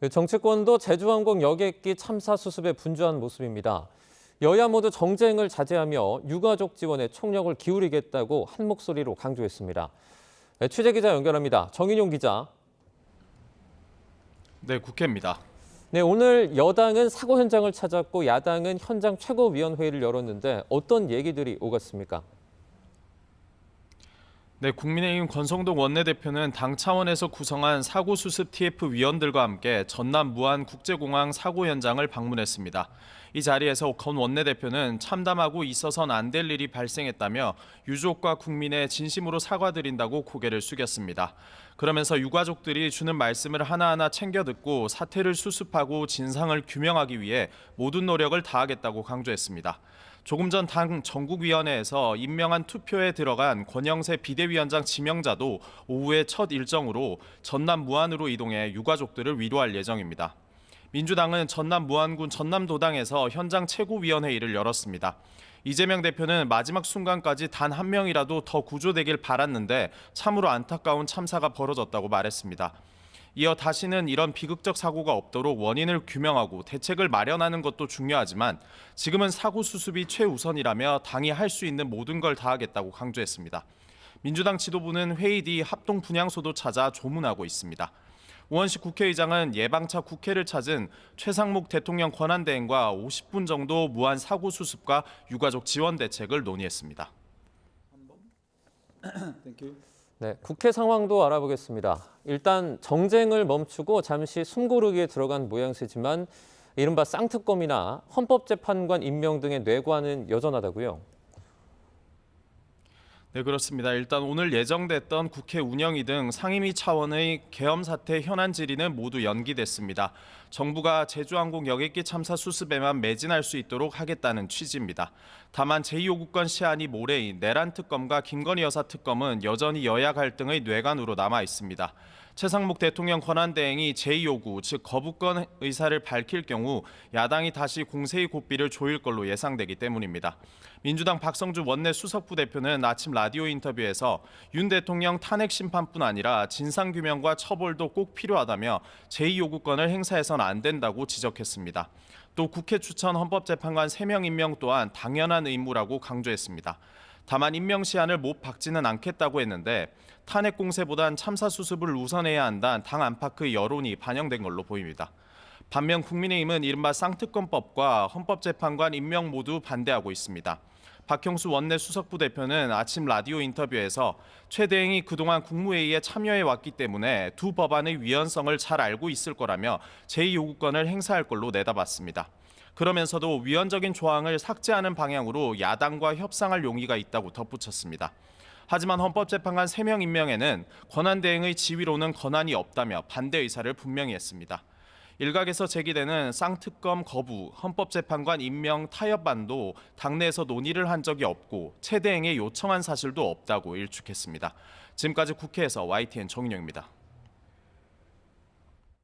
정치권도 제주항공 여객기 참사 수습에 분주한 모습입니다. 여야 모두 정쟁을 자제하며 유가족 지원에 총력을 기울이겠다고 한 목소리로 강조했습니다. 취재기자 연결합니다. 정인용 기자. 네, 국회입니다. 네, 오늘 여당은 사고 현장을 찾았고 야당은 현장 최고위원회의를 열었는데 어떤 얘기들이 오갔습니까? 네, 국민의힘 권성동 원내대표는 당 차원에서 구성한 사고 수습 TF 위원들과 함께 전남 무안 국제공항 사고 현장을 방문했습니다. 이 자리에서 권 원내대표는 참담하고 있어선 안 될 일이 발생했다며 유족과 국민에 진심으로 사과드린다고 고개를 숙였습니다. 그러면서 유가족들이 주는 말씀을 하나하나 챙겨 듣고 사태를 수습하고 진상을 규명하기 위해 모든 노력을 다하겠다고 강조했습니다. 조금 전 당 전국위원회에서 임명한 투표에 들어간 권영세 비대위원장 지명자도 오후에 첫 일정으로 전남 무안으로 이동해 유가족들을 위로할 예정입니다. 민주당은 전남 무안군 전남도당에서 현장 최고위원회의를 열었습니다. 이재명 대표는 마지막 순간까지 단 한 명이라도 더 구조되길 바랐는데 참으로 안타까운 참사가 벌어졌다고 말했습니다. 이어 다시는 이런 비극적 사고가 없도록 원인을 규명하고 대책을 마련하는 것도 중요하지만 지금은 사고 수습이 최우선이라며 당이 할 수 있는 모든 걸 다하겠다고 강조했습니다. 민주당 지도부는 회의 뒤 합동 분향소도 찾아 조문하고 있습니다. 우원식 국회의장은 예방차 국회를 찾은 최상목 대통령 권한대행과 50분 정도 무한 사고 수습과 유가족 지원 대책을 논의했습니다. 네, 국회 상황도 알아보겠습니다. 일단 정쟁을 멈추고 잠시 숨고르기에 들어간 모양새지만 이른바 쌍특검이나 헌법재판관 임명 등의 뇌관은 여전하다고요? 네, 그렇습니다. 일단 오늘 예정됐던 국회 운영위 등 상임위 차원의 계엄 사태 현안 질의는 모두 연기됐습니다. 정부가 제주항공 여객기 참사 수습에만 매진할 수 있도록 하겠다는 취지입니다. 다만 제2요구권 시한이 모레인 내란 특검과 김건희 여사 특검은 여전히 여야 갈등의 뇌관으로 남아 있습니다. 최상목 대통령 권한대행이 제2요구, 즉 거부권 의사를 밝힐 경우 야당이 다시 공세의 고삐를 조일 걸로 예상되기 때문입니다. 민주당 박성주 원내 수석부 대표는 아침 라디오 인터뷰에서 윤 대통령 탄핵 심판뿐 아니라 진상규명과 처벌도 꼭 필요하다며 제2요구권을 행사해서는 안 된다고 지적했습니다. 또 국회 추천 헌법재판관 3명 임명 또한 당연한 의무라고 강조했습니다. 다만 임명 시한을 못 박지는 않겠다고 했는데 탄핵 공세보단 참사 수습을 우선해야 한다는 당 안팎의 여론이 반영된 걸로 보입니다. 반면 국민의힘은 이른바 쌍특검법과 헌법재판관 임명 모두 반대하고 있습니다. 박형수 원내 수석부 대표는 아침 라디오 인터뷰에서 최 대행이 그동안 국무회의에 참여해 왔기 때문에 두 법안의 위헌성을 잘 알고 있을 거라며 제2요구권을 행사할 걸로 내다봤습니다. 그러면서도 위헌적인 조항을 삭제하는 방향으로 야당과 협상할 용의가 있다고 덧붙였습니다. 하지만 헌법재판관 3명 임명에는 권한대행의 지위로는 권한이 없다며 반대 의사를 분명히 했습니다. 일각에서 제기되는 쌍특검 거부, 헌법재판관 임명 타협안도 당내에서 논의를 한 적이 없고 최 대행에 요청한 사실도 없다고 일축했습니다. 지금까지 국회에서 YTN 정인영입니다.